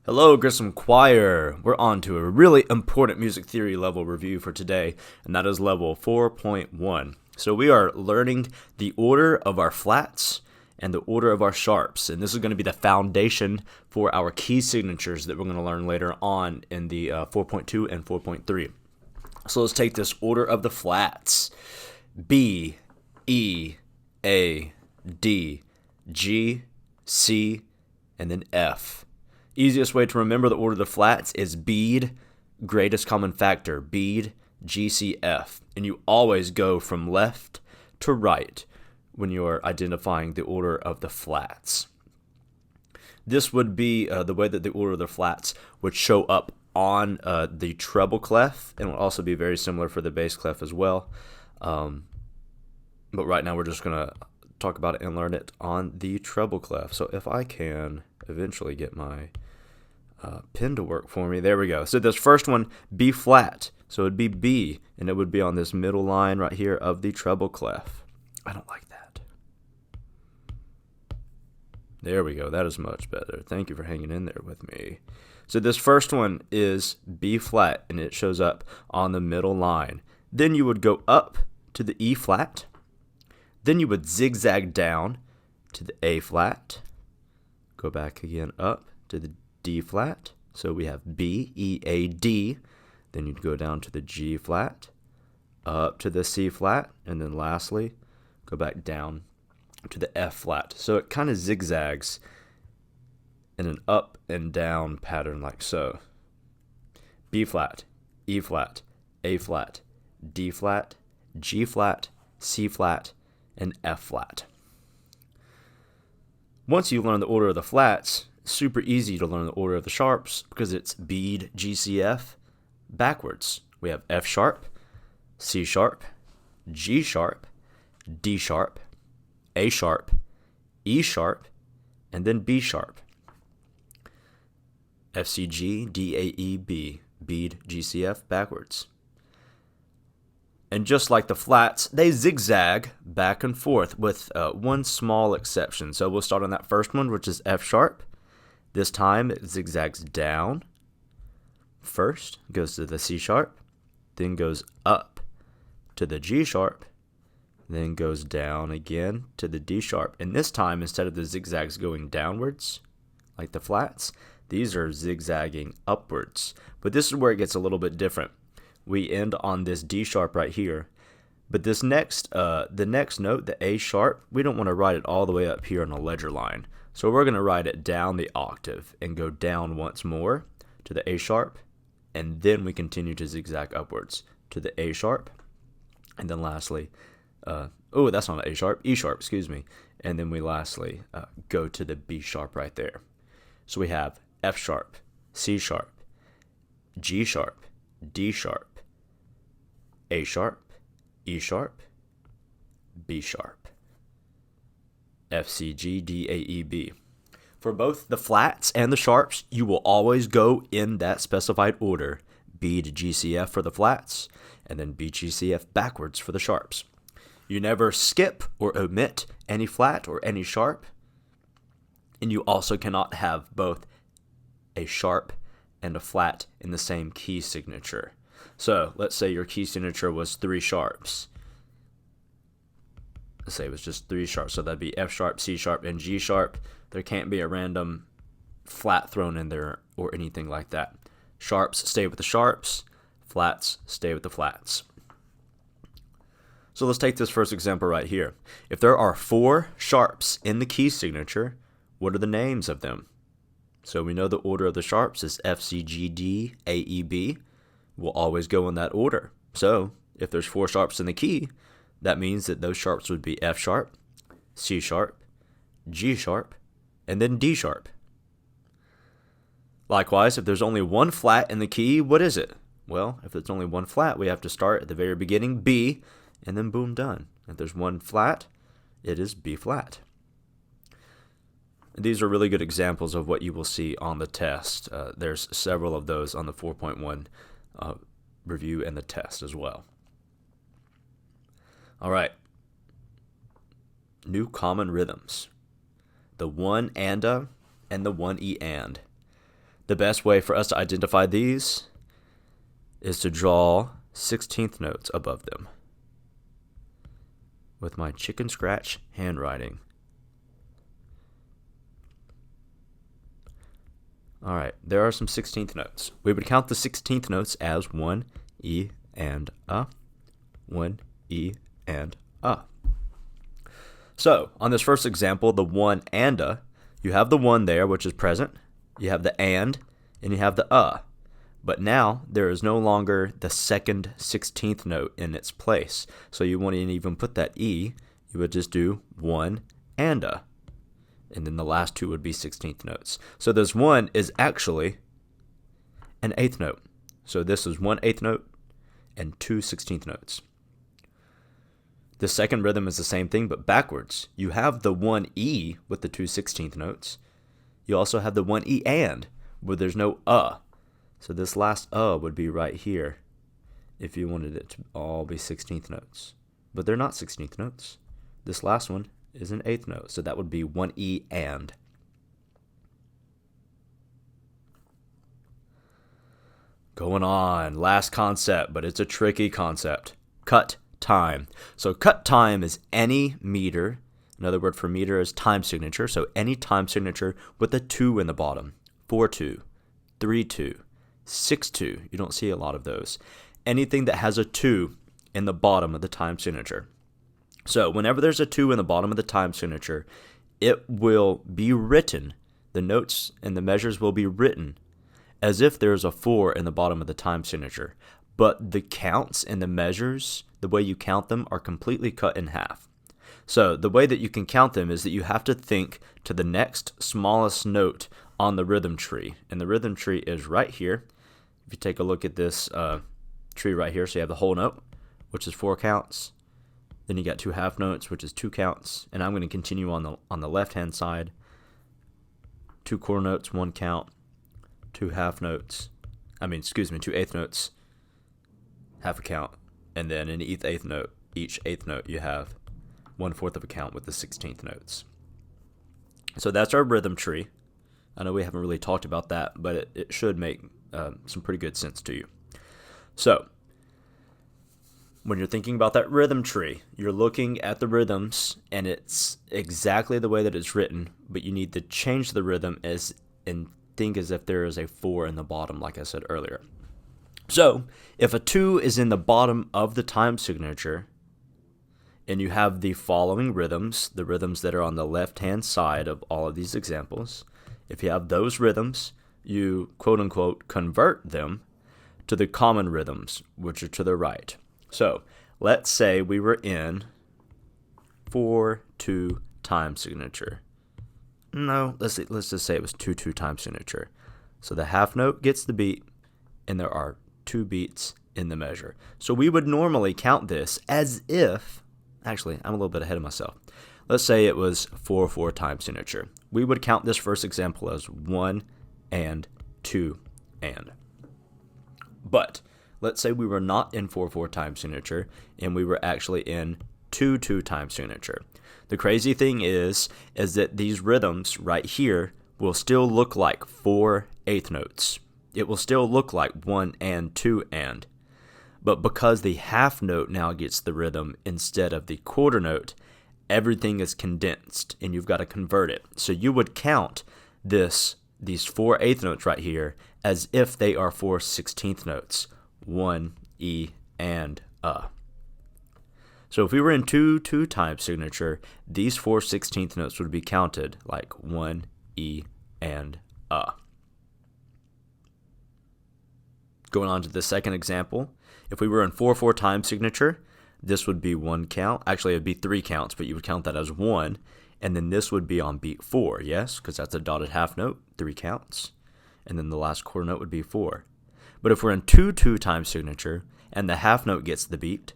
Hello, Grissom Choir. We're on to a really important music theory level review for today, and that is level 4.1. So we are learning the order of our flats and the order of our sharps, and this is going to be the foundation for our key signatures that we're going to learn later on in the 4.2 and 4.3. So let's take this order of the flats. B, E, A, D, G, C, and then F. Easiest way to remember the order of the flats is BEAD, greatest common factor, BEADGCF. And you always go from left to right when you're identifying the order of the flats. This would be the way that the order of the flats would show up on the treble clef, and will also be very similar for the bass clef as well. But right now we're just going to talk about it and learn it on the treble clef. So if I can eventually get my pen to work for me. There we go. So this first one, B flat. So it would be B, and it would be on this middle line right here of the treble clef. I don't like that. There we go. That is much better. Thank you for hanging in there with me. So this first one is B flat, and it shows up on the middle line. Then you would go up to the E flat. Then you would zigzag down to the A flat. Go back again up to the D flat. So we have B, E, A, D. Then you'd go down to the G flat, up to the C flat, and then lastly, go back down to the F flat. So it kind of zigzags in an up and down pattern like so. B flat, E flat, A flat, D flat, G flat, C flat, and F flat. Once you learn the order of the flats, it's super easy to learn the order of the sharps because it's BEADGCF backwards. We have F sharp, C sharp, G sharp, D sharp, A sharp, E sharp, and then B sharp. FCGDAEB, BEADGCF backwards. And just like the flats, they zigzag back and forth with one small exception. So we'll start on that first one, which is F sharp. This time it zigzags down. First goes to the C sharp, then goes up to the G sharp, then goes down again to the D sharp. And this time, instead of the zigzags going downwards, like the flats, these are zigzagging upwards. But this is where it gets a little bit different. We end on this D sharp right here. But this next, the next note, the A sharp, we don't want to write it all the way up here on a ledger line. So we're going to write it down the octave and go down once more to the A sharp. And then we continue to zigzag upwards to the A sharp. And then lastly, that's not an A sharp, E sharp, excuse me. And then we lastly go to the B sharp right there. So we have F sharp, C sharp, G sharp, D sharp, A sharp, E sharp, B sharp. FCGDAEB. For both the flats and the sharps, you will always go in that specified order. BEADGCF for the flats, and then BEADGCF backwards for the sharps. You never skip or omit any flat or any sharp, and you also cannot have both a sharp and a flat in the same key signature. So let's say your key signature was 3 sharps. Let's say it was just 3 sharps, so that'd be F sharp, C sharp, and G sharp. There can't be a random flat thrown in there or anything like that. Sharps stay with the sharps, flats stay with the flats. So let's take this first example right here. If there are 4 sharps in the key signature, what are the names of them? So we know the order of the sharps is FCGDAEB. We'll always go in that order. So if there's 4 sharps in the key, that means that those sharps would be F sharp, C sharp, G sharp, and then D sharp. Likewise, if there's only 1 flat in the key, what is it? Well, if there's only 1 flat, we have to start at the very beginning, B, and then boom, done. If there's 1 flat, it is B flat. These are really good examples of what you will see on the test. There's several of those on the 4.1 review and the test as well. All right. New common rhythms. The one and the one E and. The best way for us to identify these is to draw 16th notes above them with my chicken scratch handwriting. All right, there are some 16th notes. We would count the 16th notes as 1 E and A, 1 E and A. So on this first example, the 1 and A, you have the 1 there, which is present. You have the and you have the A. But now there is no longer the second 16th note in its place. So you wouldn't even put that E. You would just do 1 and A. And then the last two would be 16th notes. So this 1 is actually an 8th note. So this is 1 8th note and 2 16th notes. The second rhythm is the same thing, but backwards. You have the 1 E with the 2 16th notes. You also have the 1 E and, where there's no So this last would be right here if you wanted it to all be 16th notes. But they're not 16th notes. This last one is an 8th note, so that would be 1 E and. Going on, last concept, but it's a tricky concept. Cut time. So cut time is any meter. Another word for meter is time signature. So any time signature with a 2 in the bottom. 4-2, 3-2, 6-2. You don't see a lot of those. Anything that has a 2 in the bottom of the time signature. So whenever there's a 2 in the bottom of the time signature, it will be written, the notes and the measures will be written as if there's a 4 in the bottom of the time signature. But the counts and the measures, the way you count them, are completely cut in half. So the way that you can count them is that you have to think to the next smallest note on the rhythm tree. And the rhythm tree is right here. If you take a look at this tree right here, so you have the whole note, which is 4 counts. Then you got 2 half notes, which is 2 counts. And I'm going to continue on the left-hand side. 2 quarter notes, 1 count. 2 half notes. 2 eighth notes, half a count. And then in each eighth note, you have 1/4 of a count with the 16th notes. So that's our rhythm tree. I know we haven't really talked about that, but it should make some pretty good sense to you. So when you're thinking about that rhythm tree, you're looking at the rhythms, and it's exactly the way that it's written, but you need to change the rhythm and think as if there is a 4 in the bottom, like I said earlier. So if a 2 is in the bottom of the time signature, and you have the following rhythms, the rhythms that are on the left-hand side of all of these examples, if you have those rhythms, you quote-unquote convert them to the common rhythms, which are to the right. So let's say we were in 4-2 time signature. No, let's just say it was 2-2 time signature. So the half note gets the beat, and there are 2 beats in the measure. So we would normally count this as if, actually, I'm a little bit ahead of myself. Let's say it was 4-4 time signature. We would count this first example as 1 and 2 and. But let's say we were not in 4-4 time signature, and we were actually in 2-2 time signature. The crazy thing is that these rhythms right here will still look like 4 eighth notes. It will still look like 1 and 2 and. But because the half note now gets the rhythm instead of the quarter note, everything is condensed, and you've got to convert it. So you would count these 4 eighth notes right here as if they are 4 16th notes. 1 E and A. So if we were in 2-2 time signature, these 4 16th notes would be counted like 1 E and A. Going on to the second example, if we were in 4-4 time signature, this would be 1 count. Actually, it would be 3 counts, but you would count that as 1. And then this would be on beat 4, yes, because that's a dotted half note, 3 counts. And then the last quarter note would be 4. But if we're in 2-2 time signature and the half note gets the beat,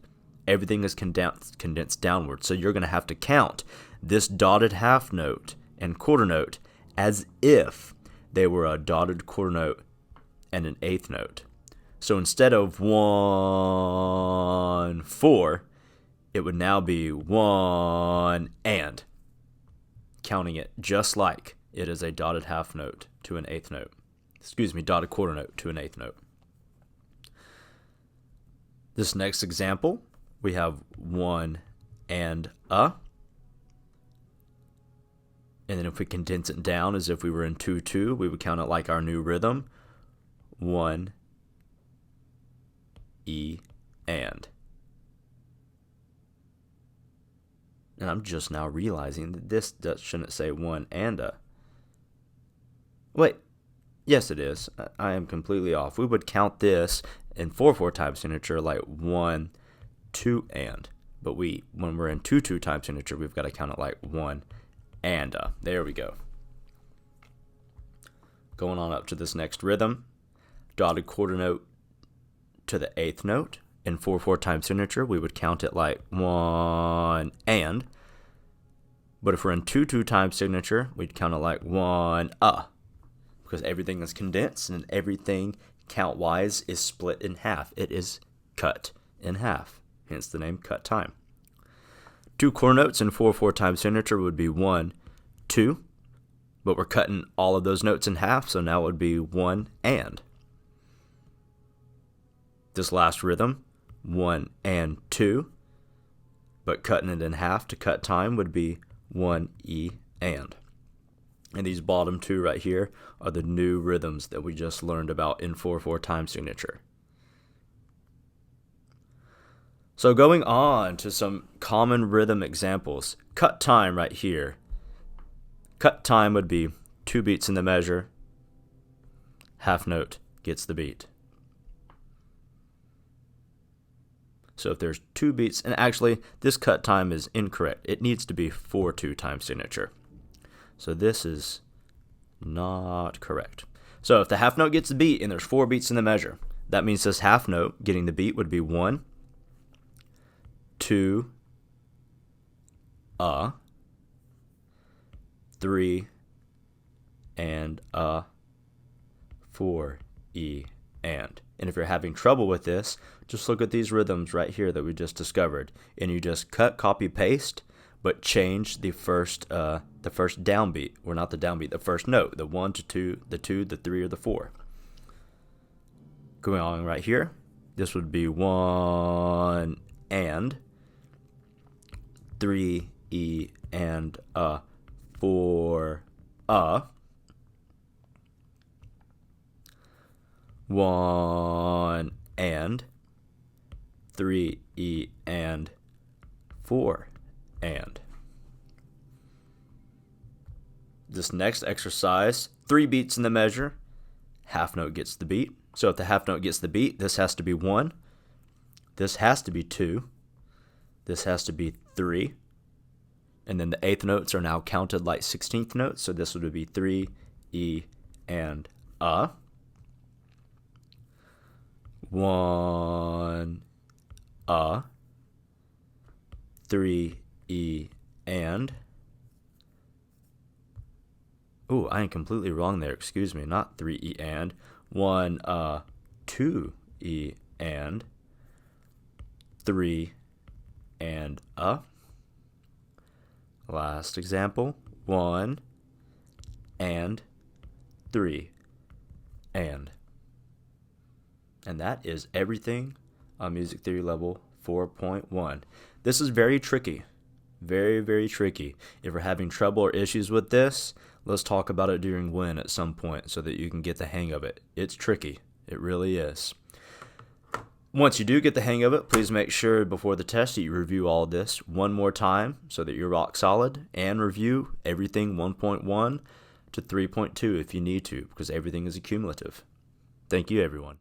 everything is condensed downward. So you're going to have to count this dotted half note and quarter note as if they were a dotted quarter note and an eighth note. So instead of 1-4, it would now be 1 and, counting it just like it is a dotted half note to an eighth note. dotted quarter note to an eighth note. This next example, we have 1 and a. And then if we condense it down as if we were in 2-2, we would count it like our new rhythm. 1, E, and. And I'm just now realizing that this shouldn't say 1 and a. Wait, yes it is. I am completely off. We would count this in 4/4 time signature like 1, 2, and. But when we're in 2/2 time signature, we've got to count it like 1 and a. There we go. Going on up to this next rhythm, dotted quarter note to the eighth note. In 4/4 time signature, we would count it like 1 and. But if we're in 2/2 time signature, we'd count it like 1 a. Because everything is condensed and everything count-wise is split in half. It is cut in half, hence the name cut time. 2 quarter notes in 4/4 time signature would be 1, 2, but we're cutting all of those notes in half, so now it would be 1 and. This last rhythm, 1 and 2, but cutting it in half to cut time would be 1 E and. And these bottom two right here are the new rhythms that we just learned about in 4/4 time signature. So going on to some common rhythm examples. Cut time right here. Cut time would be 2 beats in the measure. Half note gets the beat. So if there's 2 beats, and actually this cut time is incorrect. It needs to be 4/2 time signature. So this is not correct. So if the half note gets the beat and there's 4 beats in the measure, that means this half note getting the beat would be 1, 2, 3, and 4, E, and. And if you're having trouble with this, just look at these rhythms right here that we just discovered, and you just cut, copy, paste, but change the first downbeat, or not the downbeat, the first note, the 1 to 2, the 2, the 3, or the 4. Going on right here, this would be 1 and 3 E and 4 1 and 3 E and 4 and. This next exercise, 3 beats in the measure, half note gets the beat. So if the half note gets the beat, this has to be 1, this has to be 2, this has to be 3, and then the eighth notes are now counted like 16th notes, so this would be 3, E, and 1, 3, E, and. Ooh, I am completely wrong there, excuse me, not 3 E and. 1, 2 E and. 3 and Last example, 1 and 3 and. And that is everything on Music Theory Level 4.1. This is very tricky. Very, very tricky. If you're having trouble or issues with this, let's talk about it during WIN at some point so that you can get the hang of it. It's tricky. It really is. Once you do get the hang of it, please make sure before the test that you review all of this one more time so that you're rock solid, and review everything 1.1 to 3.2 if you need to, because everything is accumulative. Thank you, everyone.